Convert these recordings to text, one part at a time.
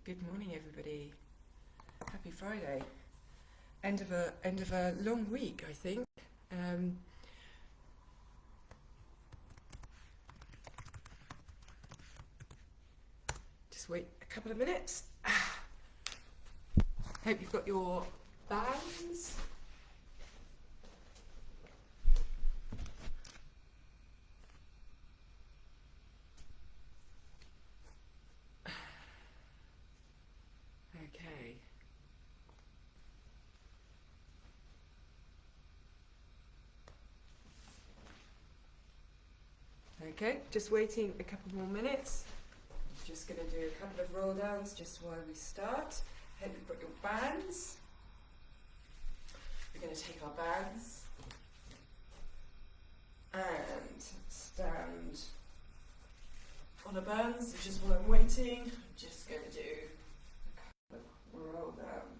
Good morning, everybody. Happy Friday. End of a long week, I think. Just wait a couple of minutes. Hope you've got your bands. Okay. Okay, just waiting a couple more minutes. I'm just going to do a couple of roll downs just while we start. Hope you've got your bands. We're going to take our bands and stand on our bands. Just while I'm waiting, I'm just going to do a couple of roll downs.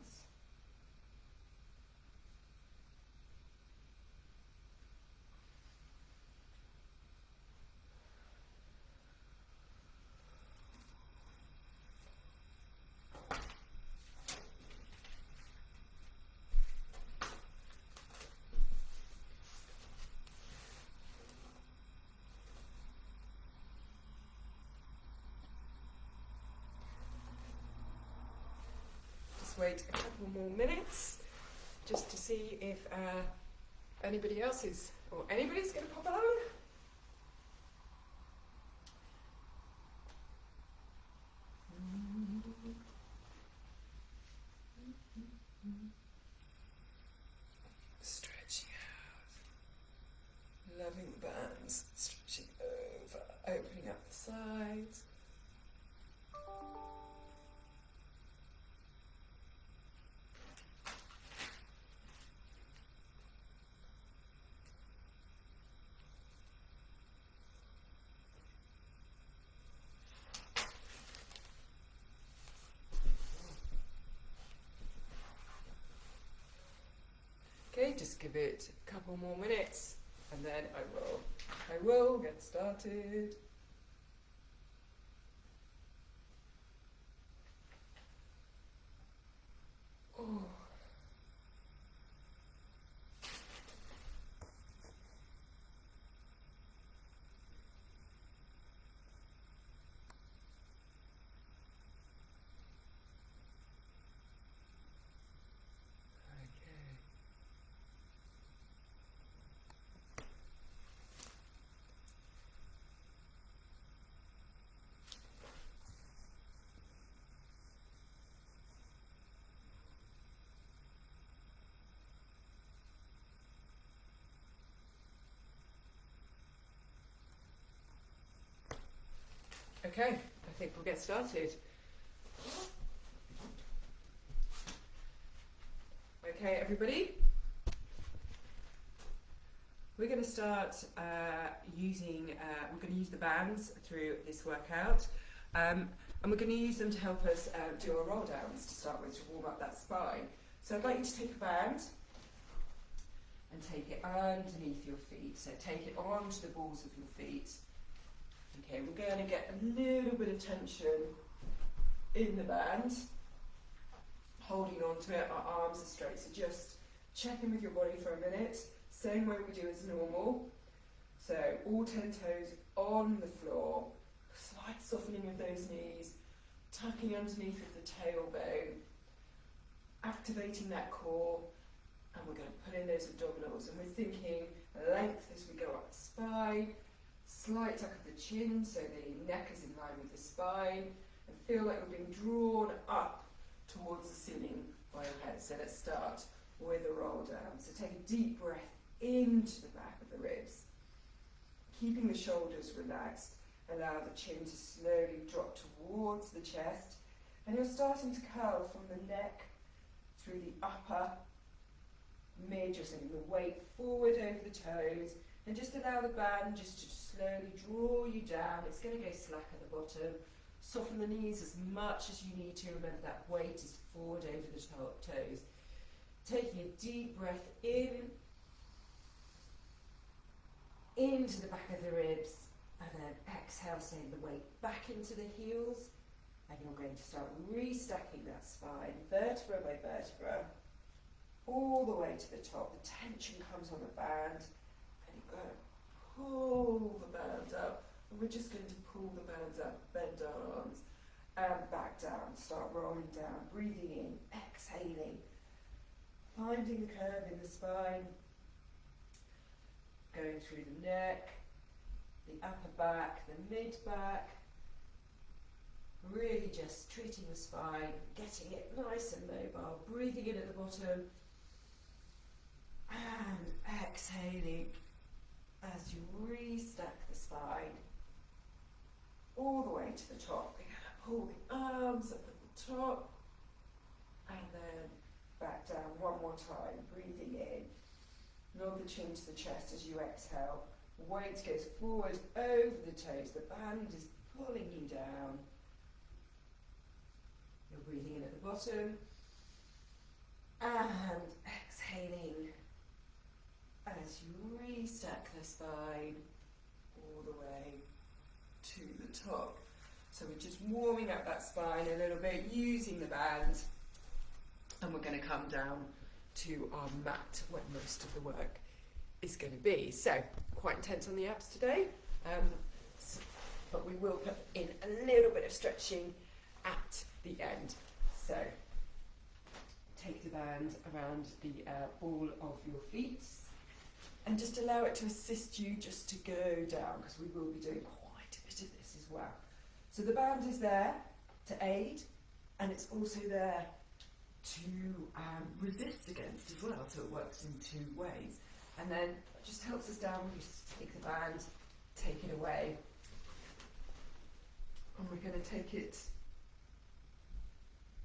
Wait a couple more minutes just to see if anybody else is, or anybody's going to pop along. Stretching out, loving the bands, stretching over, opening up the sides. Okay, just give it a couple more minutes and then I will get started. Oh. Okay, I think we'll get started. Okay, everybody. We're going to start we're going to use the bands through this workout. And we're going to use them to help us do our roll downs to start with, to warm up that spine. So I'd like you to take a band and take it underneath your feet. So take it onto the balls of your feet. Okay, we're going to get a little bit of tension in the band, holding on to it. Our arms are straight, so just check in with your body for a minute, same way we do as normal. So all 10 toes on the floor, slight softening of those knees, tucking underneath of the tailbone, activating that core, and we're going to put in those abdominals, and we're thinking length as we go up the spine. Slight tuck of the chin so the neck is in line with the spine, and feel like we're being drawn up towards the ceiling by your head. So let's start with a roll down. So take a deep breath into the back of the ribs, keeping the shoulders relaxed. Allow the chin to slowly drop towards the chest, and you're starting to curl from the neck through the upper mid. You're sending the weight forward over the toes. And just allow the band just to slowly draw you down. It's going to go slack at the bottom. Soften the knees as much as you need to. Remember that weight is forward over the toes. Taking a deep breath in, into the back of the ribs, and then exhale, sending the weight back into the heels. And you're going to start restacking that spine, vertebra by vertebra, all the way to the top. The tension comes on the band, and you're going to pull the band up. And we're just going to pull the bands up, bend our arms, and back down. Start rolling down, breathing in, exhaling, finding the curve in the spine, going through the neck, the upper back, the mid back. Really just treating the spine, getting it nice and mobile, breathing in at the bottom, and exhaling as you restack the spine all the way to the top. We're going to pull the arms up at the top and then back down one more time, breathing in. Nod the chin to the chest as you exhale. Weight goes forward over the toes. The band is pulling you down. You're breathing in at the bottom and exhaling as you restack the spine all the way to the top. So we're just warming up that spine a little bit using the band, and we're going to come down to our mat where most of the work is going to be. So quite intense on the abs today, but we will put in a little bit of stretching at the end. So take the band around the ball of your feet and just allow it to assist you just to go down, because we will be doing quite a bit of this as well. So the band is there to aid, and it's also there to resist against as well, so it works in two ways. And then it just helps us down. We just take the band, take it away, and we're going to take it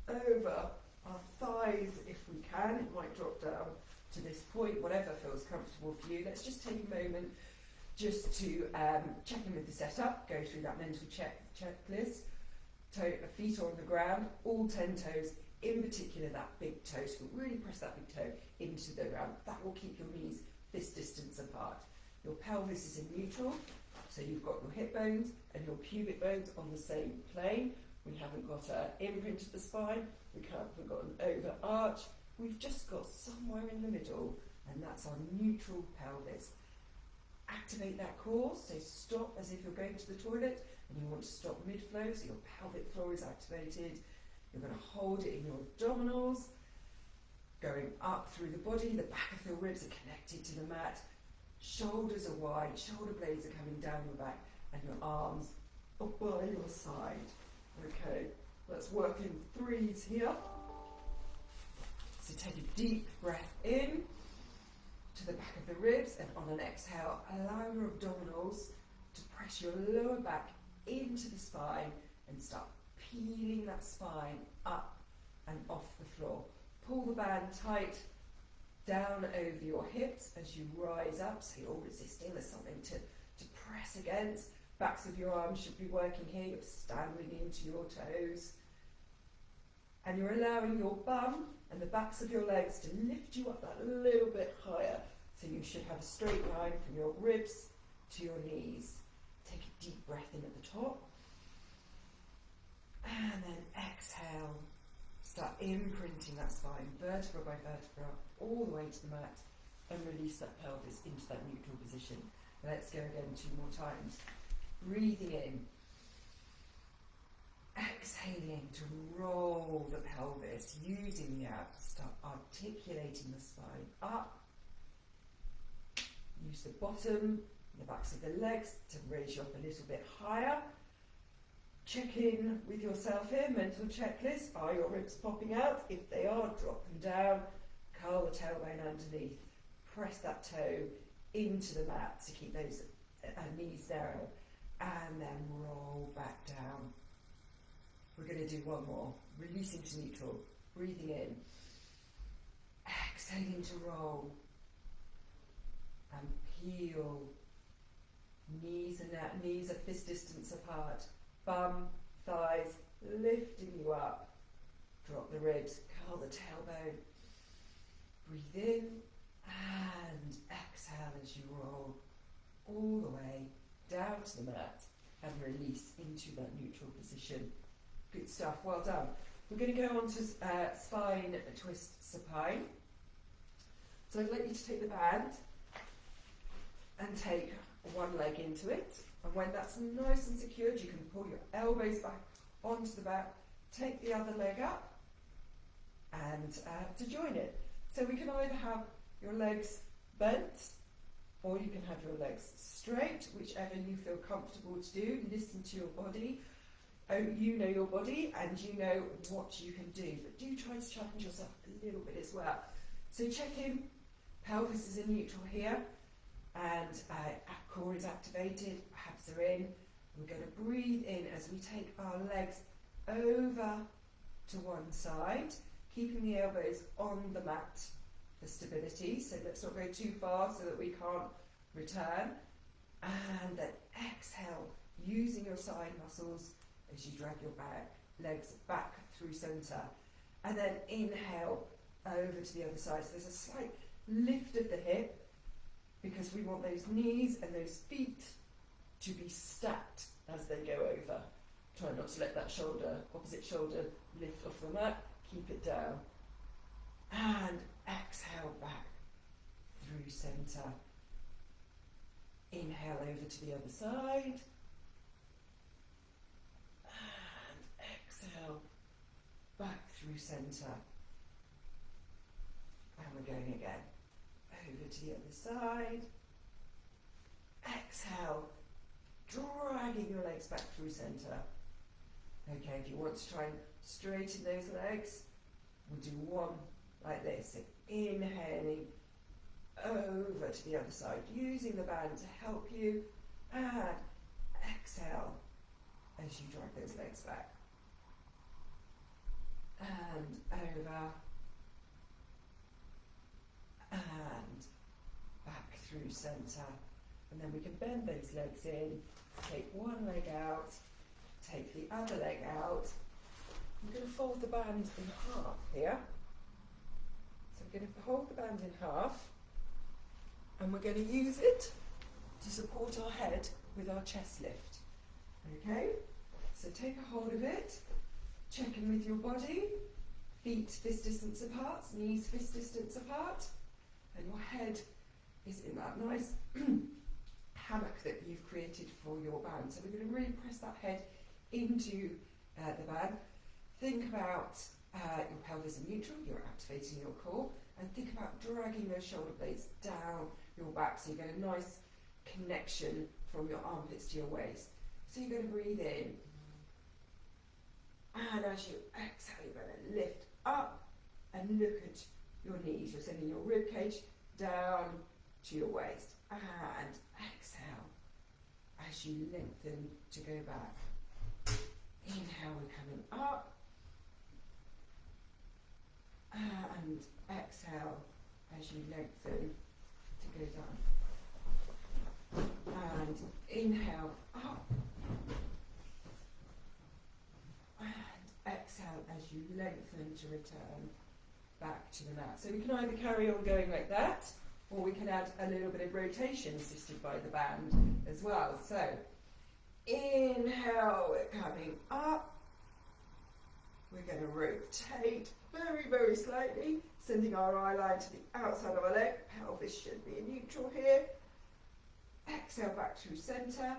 over our thighs if we can. It might drop down to this point, whatever feels comfortable for you. Let's just take a moment just to check in with the setup, go through that mental checklist. Feet on the ground, all 10 toes, in particular that big toe. So really press that big toe into the ground. That will keep your knees this distance apart. Your pelvis is in neutral, so you've got your hip bones and your pubic bones on the same plane. We haven't got an imprint of the spine, we haven't got an over arch, we've just got somewhere in the middle, and that's our neutral pelvis. Activate that core, so stop as if you're going to the toilet and you want to stop mid-flow, so your pelvic floor is activated. You're going to hold it in your abdominals, going up through the body. The back of your ribs are connected to the mat, shoulders are wide, shoulder blades are coming down your back, and your arms are by your side. Okay, let's work in threes here. So take a deep breath in to the back of the ribs, and on an exhale, allow your abdominals to press your lower back into the spine and start peeling that spine up and off the floor. Pull the band tight down over your hips as you rise up, so you're resisting. There's something to press against. Backs of your arms should be working here. You're standing into your toes. And you're allowing your bum and the backs of your legs to lift you up that little bit higher. So you should have a straight line from your ribs to your knees. Take a deep breath in at the top. And then exhale. Start imprinting that spine, vertebra by vertebra, all the way to the mat. And release that pelvis into that neutral position. Let's go again 2 more times. Breathing in, exhaling to roll the pelvis, using the abs, start articulating the spine up. Use the bottom, the backs of the legs to raise you up a little bit higher. Check in with yourself here, mental checklist. Are your ribs popping out? If they are, drop them down. Curl the tailbone underneath. Press that toe into the mat to keep those knees narrow. And then roll back down. We're going to do one more. Releasing to neutral. Breathing in. Exhaling to roll. And peel. Knees are fist distance apart. Bum, thighs, lifting you up. Drop the ribs. Curl the tailbone. Breathe in. And exhale as you roll all the way down to the mat and release into that neutral position. Good stuff, well done. We're going to go on to spine twist supine. So I'd like you to take the band and take one leg into it. And when that's nice and secured, you can pull your elbows back onto the back, take the other leg up, and to join it. So we can either have your legs bent, or you can have your legs straight, whichever you feel comfortable to do. Listen to your body. Oh, you know your body and you know what you can do, but do try to challenge yourself a little bit as well. So check in, pelvis is in neutral here, and core is activated, abs are in. We're going to breathe in as we take our legs over to one side, keeping the elbows on the mat for stability. So let's not go too far so that we can't return. And then exhale, using your side muscles as you drag your legs back through centre. And then inhale over to the other side. So there's a slight lift of the hip because we want those knees and those feet to be stacked as they go over. Try not to let that opposite shoulder lift off the mat. Keep it down. And exhale back through centre. Inhale over to the other side. And exhale back through centre. And we're going again. Over to the other side. Exhale, dragging your legs back through centre. Okay, if you want to try and straighten those legs, we'll do one like this. So inhaling over to the other side, using the band to help you, and exhale as you drag those legs back. And over, and back through centre. And then we can bend those legs in, take one leg out, take the other leg out. I'm going to fold the band in half here. So we're going to hold the band in half, and we're going to use it to support our head with our chest lift. Okay? So take a hold of it, check in with your body, feet fist distance apart, knees fist distance apart, and your head is in that nice hammock that you've created for your band. So we're going to really press that head into the band. Think about your pelvis in neutral, you're activating your core, and think about dragging those shoulder blades down your back so you get a nice connection from your armpits to your waist. So you're going to breathe in, and as you exhale, you're going to lift up and look at your knees. You're sending your rib cage down to your waist, and exhale as you lengthen to go back. Inhale, we're coming up, and exhale as you lengthen to go down. And inhale up, and exhale as you lengthen to return back to the mat. So we can either carry on going like that, or we can add a little bit of rotation assisted by the band as well. So inhale, we're coming up. We're going to rotate very, very slightly, sending our eye line to the outside of our leg. Pelvis should be in neutral here. Exhale back through centre.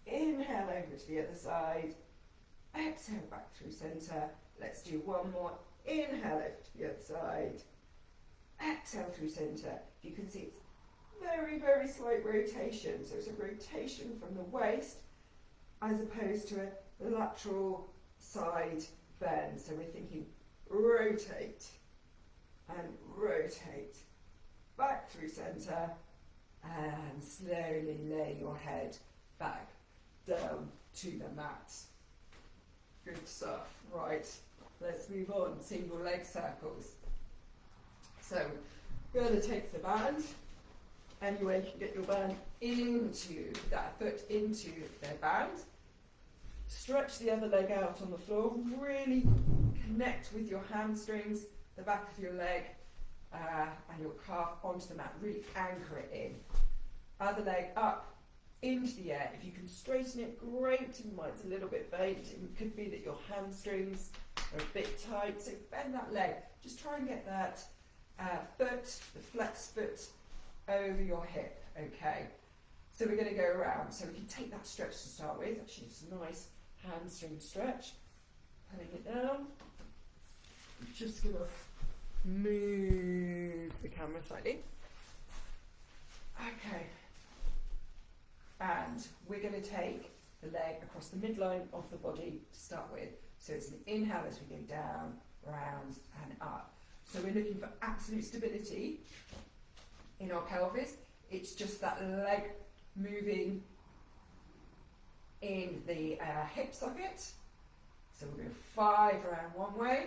Inhale over to the other side. Exhale back through centre. Let's do one more. Inhale over to the other side. Exhale through centre. You can see it's very, very slight rotation. So it's a rotation from the waist as opposed to a lateral side bend. So we're thinking rotate and rotate back through centre, and slowly lay your head back down to the mat. Good stuff. Right, let's move on. Single leg circles. So we're going to take the band. Anyway, you can get your band into that foot, into their band. Stretch the other leg out on the floor. Really connect with your hamstrings, the back of your leg, and your calf onto the mat. Really anchor it in. Other leg up into the air. If you can straighten it, great. Mine's a little bit bent. It could be that your hamstrings are a bit tight, so bend that leg. Just try and get that foot, the flexed foot, over your hip, okay? So we're going to go around. So we can take that stretch to start with. Actually, it's a nice hamstring stretch. Pulling it down. Just going to move the camera slightly. Okay. And we're going to take the leg across the midline of the body to start with. So it's an inhale as we go down, round and up. So we're looking for absolute stability in our pelvis. It's just that leg moving in the hip socket. So we're going 5 around one way.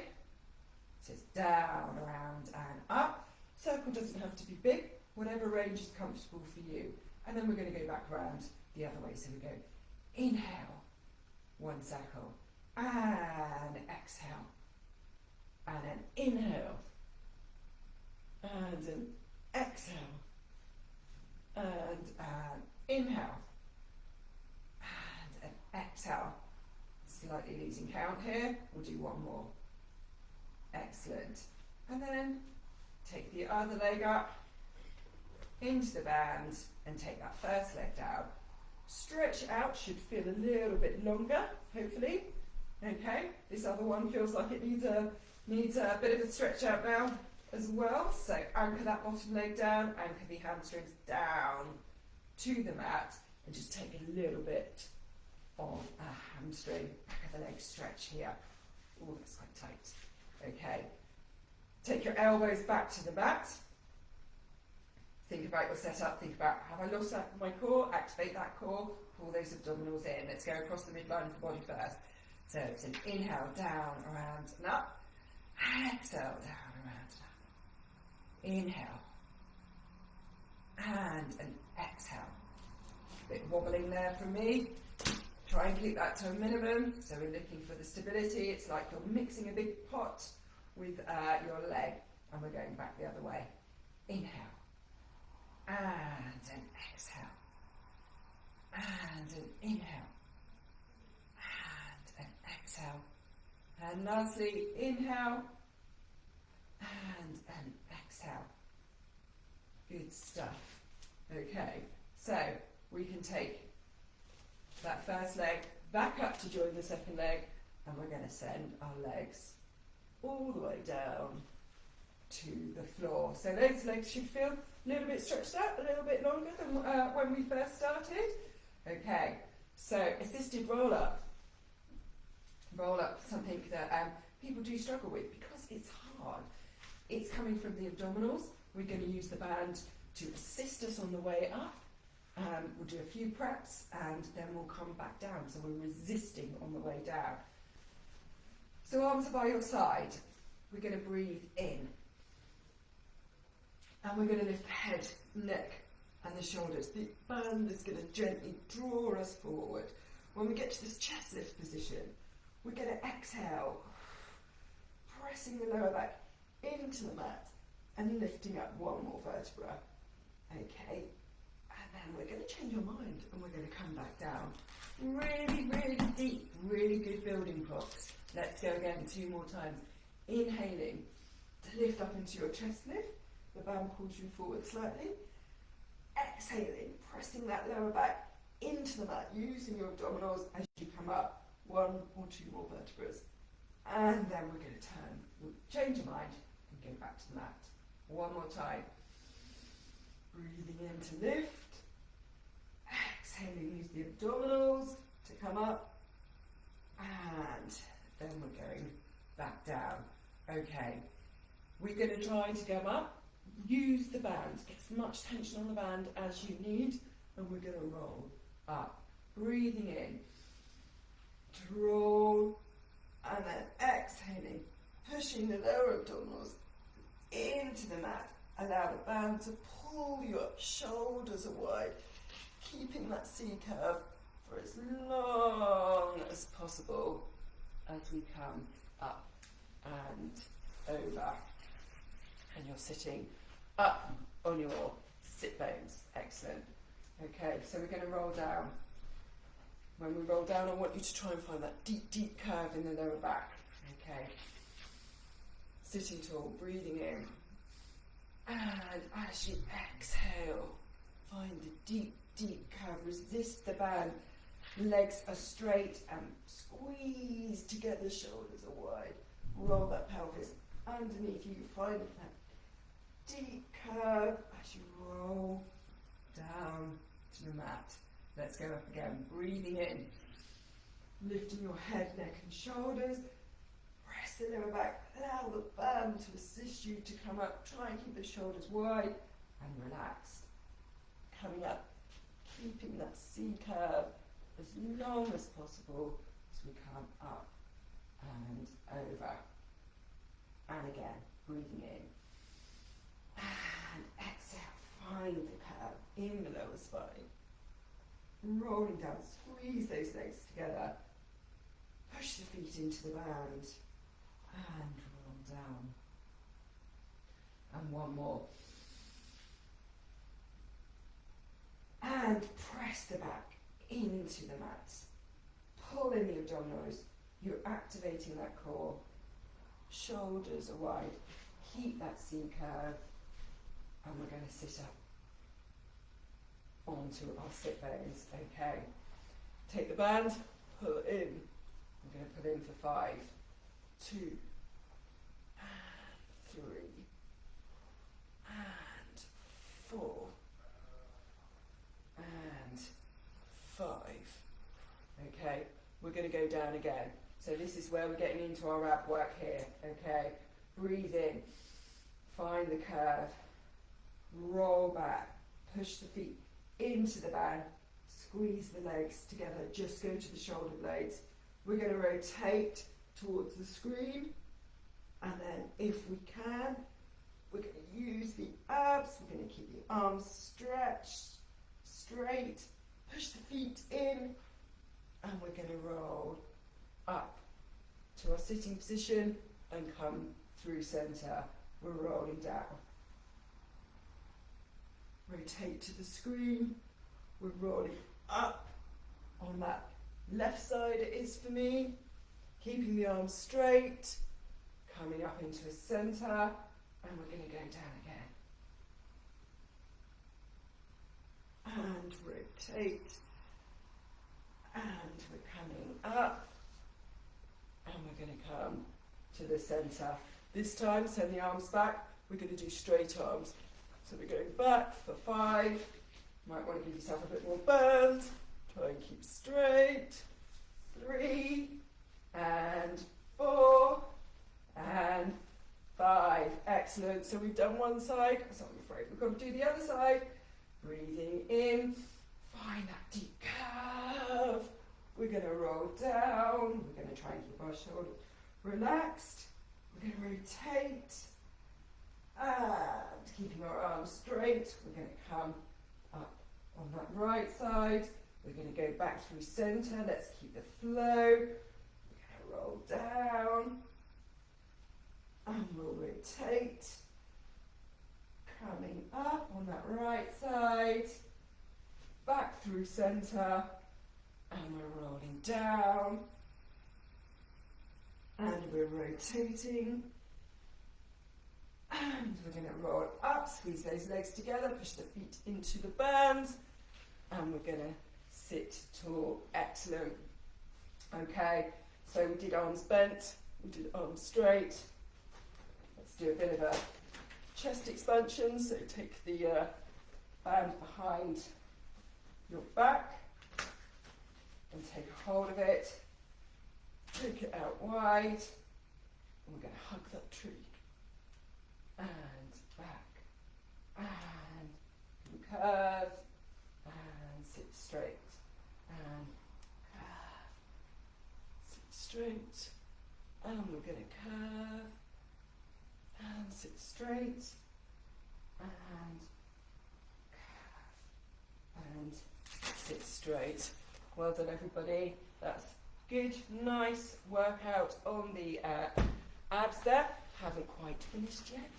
So it's down, around and up. Circle doesn't have to be big, whatever range is comfortable for you. And then we're going to go back around the other way. So we go inhale, 1 circle, and exhale, and an inhale, and an exhale, and an inhale, and an exhale. Slightly losing count here. We'll do one more. Excellent. And then take the other leg up into the band and take that first leg down. Stretch out, should feel a little bit longer, hopefully. Okay, this other one feels like it needs a bit of a stretch out now as well. So anchor that bottom leg down, anchor the hamstrings down to the mat, and just take a little bit of a hamstring, back of the leg stretch here. Oh, that's quite tight. Okay, take your elbows back to the mat. Think about your setup, think about, have I lost my core? Activate that core, pull those abdominals in. Let's go across the midline of the body first. So it's an inhale, down, around and up. Exhale, down, around and up. Inhale. And an exhale. A bit wobbling there for me. Try and keep that to a minimum. So we're looking for the stability. It's like you're mixing a big pot with your leg. And we're going back the other way. Inhale. And an exhale, and an inhale, and an exhale, and lastly, inhale, and an exhale. Good stuff. Okay, so we can take that first leg back up to join the second leg, and we're going to send our legs all the way down to the floor. So those legs should feel a little bit stretched out, a little bit longer than when we first started. Okay, so assisted roll up. Roll up, something that people do struggle with because it's hard. It's coming from the abdominals. We're going to use the band to assist us on the way up. We'll do a few preps and then we'll come back down. So we're resisting on the way down. So arms are by your side. We're going to breathe in. And we're going to lift the head, neck and the shoulders. The band is going to gently draw us forward. When we get to this chest lift position, we're going to exhale, pressing the lower back into the mat and lifting up one more vertebra. Okay, and then we're going to change our mind and we're going to come back down. Really, really deep, really good building blocks. Let's go again 2 more times. Inhaling to lift up into your chest lift. The band pulls you forward slightly. Exhaling, pressing that lower back into the mat, using your abdominals as you come up. 1 or 2 more vertebrae. And then we're going to turn. We'll change your mind and go back to the mat. 1 more time. Breathing in to lift. Exhaling, use the abdominals to come up. And then we're going back down. Okay. We're going to try to come up. Use the band, get as much tension on the band as you need, and we're going to roll up. Breathing in, to roll, and then exhaling, pushing the lower abdominals into the mat. Allow the band to pull your shoulders wide, keeping that C curve for as long as possible as we come up and over. And you're sitting up on your sit bones. Excellent. Okay, so we're going to roll down. When we roll down, I want you to try and find that deep, deep curve in the lower back. Okay. Sitting tall, breathing in. And as you exhale, find the deep, deep curve. Resist the band. Legs are straight and squeeze together, shoulders are wide. Roll that pelvis underneath you. Find that deep curve as you roll down to the mat. Let's go up again. Breathing in. Lifting your head, neck and shoulders. Press the lower back. Allow the band to assist you to come up. Try and keep the shoulders wide and relaxed. Coming up. Keeping that C curve as long as possible as we come up and over. And again, breathing in. And exhale, find the curve in the lower spine. Rolling down, squeeze those legs together. Push the feet into the band. And roll down. And one more. And press the back into the mat. Pull in the abdominals. You're activating that core. Shoulders are wide. Keep that C curve. And we're going to sit up onto our sit bones. Okay. Take the band, pull it in. I'm going to put in for 5, 2, and 3, and 4, and 5. Okay, we're going to go down again. So this is where we're getting into our ab work here. Okay, breathe in, find the curve, roll back, push the feet into the band, squeeze the legs together, just go to the shoulder blades. We're going to rotate towards the screen, and then if we can, we're going to use the abs, we're going to keep the arms stretched, straight, push the feet in, and we're going to roll up to our sitting position and come through centre. We're rolling down. Rotate to the screen. We're rolling up on that left side. It is for me. Keeping the arms straight. Coming up into a centre. And we're going to go down again. And rotate. And we're coming up. And we're going to come to the centre. This time, send the arms back. We're going to do straight arms. So we're going back for 5. Might want to give yourself a bit more bend. Try and keep straight. 3 and 4 and 5. Excellent. So we've done one side. So I'm afraid we've got to do the other side. Breathing in. Find that deep curve. We're going to roll down. We're going to try and keep our shoulders relaxed. We're going to rotate. And keeping our arms straight, we're going to come up on that right side. We're going to go back through centre. Let's keep the flow. We're going to roll down. And we'll rotate. Coming up on that right side. Back through centre. And we're rolling down. And we're rotating. And we're going to roll up, squeeze those legs together, push the feet into the band, and we're going to sit tall. Excellent. Okay, so we did arms bent, we did arms straight. Let's do a bit of a chest expansion. So take the band behind your back and take a hold of it. Take it out wide, and we're going to hug that tree. And back, and curve, and sit straight, and curve, sit straight, and we're going to curve, and sit straight, and curve, and sit straight. Well done, everybody. That's good, nice workout on the abs there. Haven't quite finished yet.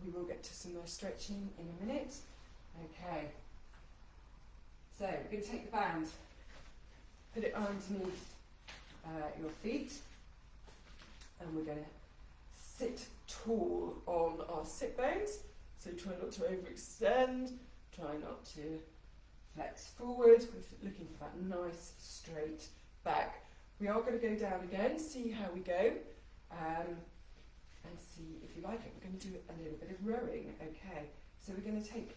We will get to some more stretching in a minute. Okay, going to take the band, put it underneath your feet, and we're going to sit tall on our sit bones. So try not to overextend, try not to flex forward. We're looking for that nice straight back. We are going to go down again, see how we go, and see if you like it. We're going to do a little bit of rowing. Okay, so we're going to take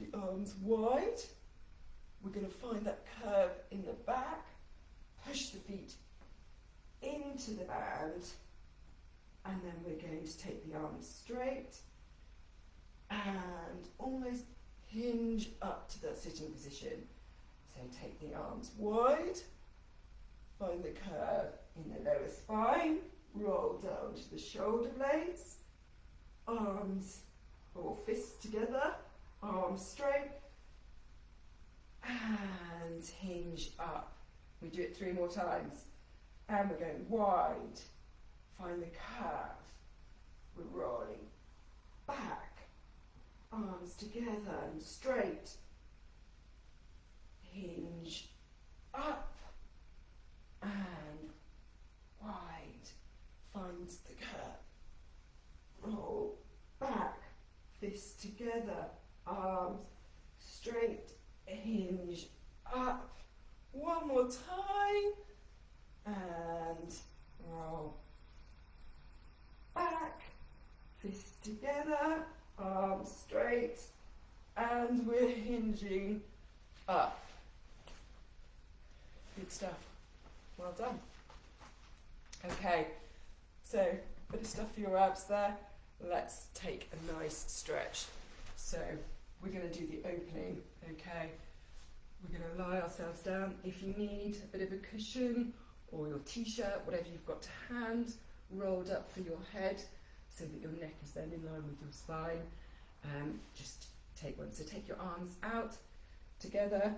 the arms wide. We're going to find that curve in the back, push the feet into the band, and then we're going to take the arms straight and almost hinge up to that sitting position. So take the arms wide, find the curve in the lower spine, roll down to the shoulder blades, arms or fists together, arms straight, and hinge up. We do it 3 more times. And we're going wide, find the curve, we're rolling back, arms together and straight, hinge up and wide, finds the curve, roll back, fists together, arms straight, hinge up. One more time, and roll back, fists together, arms straight, and we're hinging up. Good stuff. Well done. Okay, so a bit of stuff for your abs there. Let's take a nice stretch. So we're going to do the opening. Okay, we're going to lie ourselves down. If you need a bit of a cushion or your t-shirt, whatever you've got to hand, rolled up for your head so that your neck is then in line with your spine. Just take one. So take your arms out together,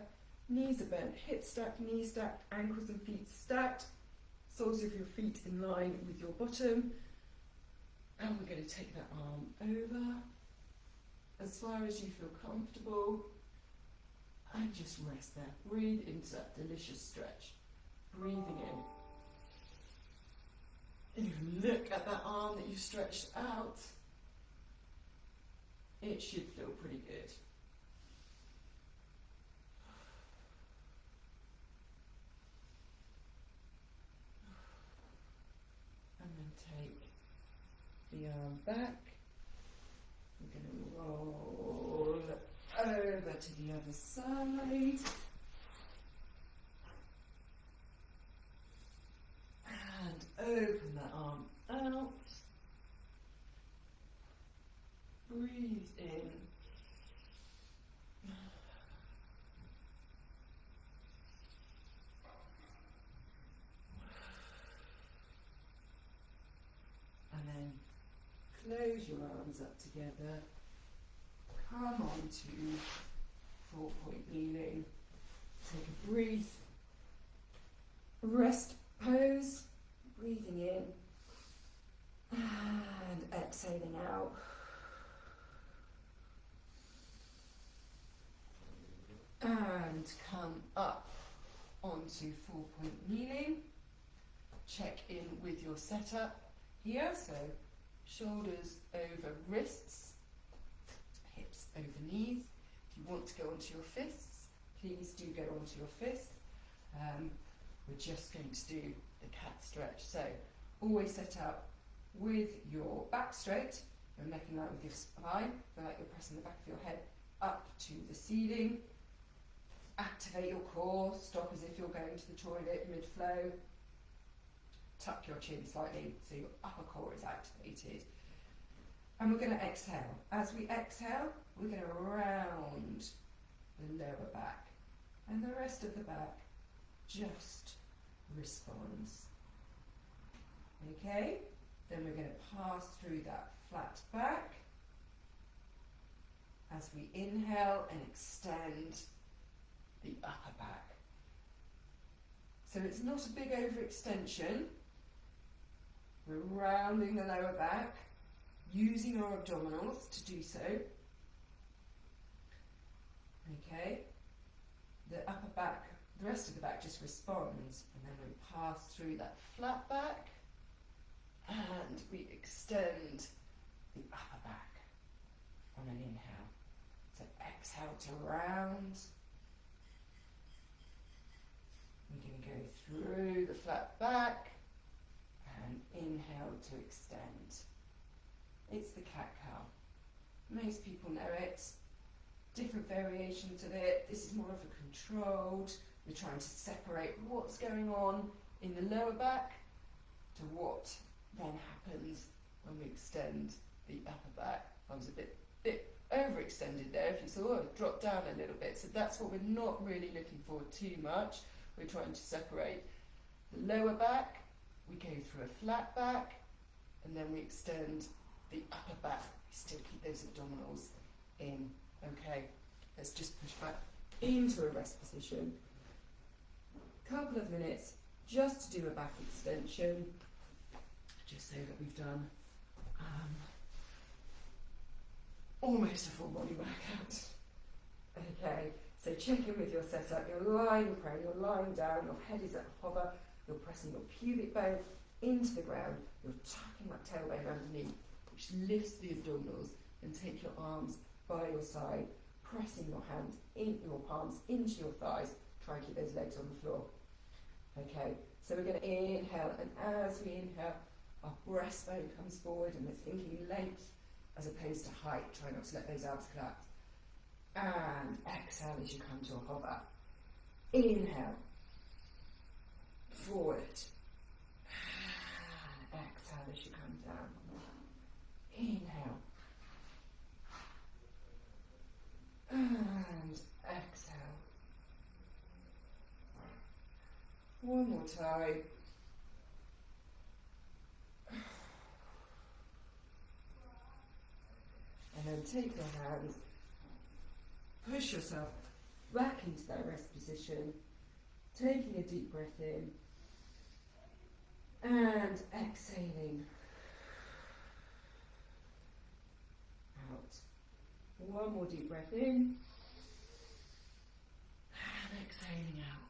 knees are bent, hips stacked, knees stacked, ankles and feet stacked, soles of your feet in line with your bottom. And we're going to take that arm over as far as you feel comfortable and just rest there. Breathe into that delicious stretch. Breathing in. And you look at that arm that you've stretched out. It should feel pretty good. And then take the arm back. We're going to roll over to the other side. And open that arm out. Breathe in. And then close your arms up together. Come on to 4-point kneeling. Take a breath. Rest pose. Breathing in. And exhaling out. And come up onto 4-point kneeling. Check in with your setup here. So shoulders over wrists, hips over knees. If you want to go onto your fists, please do go onto your fists. We're just going to do the cat stretch. So always set up with your back straight, your neck in line with your spine. Feel like you're pressing the back of your head up to the ceiling. Activate your core, stop as if you're going to the toilet mid-flow. Tuck your chin slightly so your upper core is activated. And we're going to exhale. As we exhale, we're going to round the lower back. And the rest of the back just responds. Okay? Then we're going to pass through that flat back as we inhale and extend the upper back. So it's not a big overextension. We're rounding the lower back, using our abdominals to do so. Okay, the upper the rest of the back just responds, and then we pass through that flat back and we extend the upper back on an inhale. So exhale to round. We're going to go through the flat back and inhale to extend. It's the cat-cow. Most people know it. Different variations of it. This is more of a controlled. We're trying to separate what's going on in the lower back to what then happens when we extend the upper back. I was a bit overextended there, if you saw, it dropped down a little bit. So that's what we're not really looking for too much. We're trying to separate the lower back, we go through a flat back, and then we extend the upper back. We still keep those abdominals in. Okay, let's just push back into a rest position. Couple of minutes just to do a back extension, just so that we've done almost a full body workout. Okay, so check in with your setup. You're lying prone, you're lying down, your head is at a hover, you're pressing your pubic bone into the ground, you're tucking that tailbone underneath, which lifts the abdominals, and take your arms by your side, pressing your hands in your palms into your thighs. Try and keep those legs on the floor. Okay, so we're going to inhale, and as we inhale, our breastbone comes forward, and we're thinking length as opposed to height. Try not to let those abs collapse. And exhale as you come to a hover. Inhale, forward. And exhale as you come down. Inhale. And exhale. One more time. And then take your hands, push yourself back into that rest position, taking a deep breath in and exhaling out. One more deep breath in and exhaling out.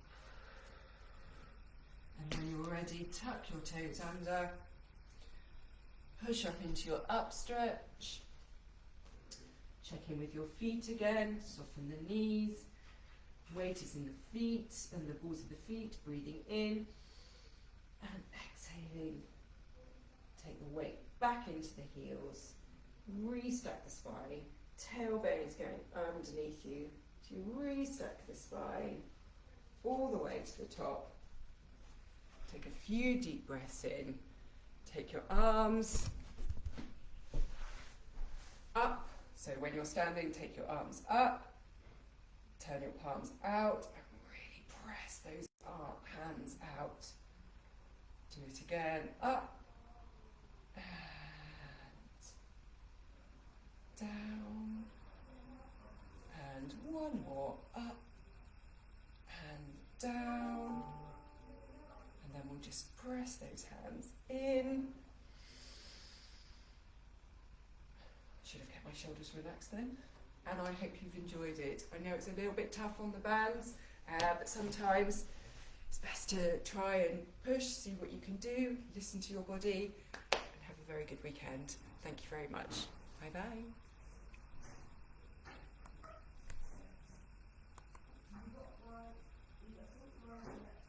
And when you're ready, tuck your toes under, push up into your up stretch. Check in with your feet again, soften the knees. Weight is in the feet and the balls of the feet, breathing in and exhaling. Take the weight back into the heels, restack the spine, tailbone is going underneath you. So you restack the spine all the way to the top. Take a few deep breaths in. Take your arms up. So when you're standing, take your arms up, turn your palms out, and really press those hands out. Do it again, up, and down, and one more, up, and down, and then we'll just press those hands in. Should have kept my shoulders relaxed then. And I hope you've enjoyed it. I know it's a little bit tough on the bands, but sometimes it's best to try and push, see what you can do, listen to your body, and have a very good weekend. Thank you very much. Bye bye.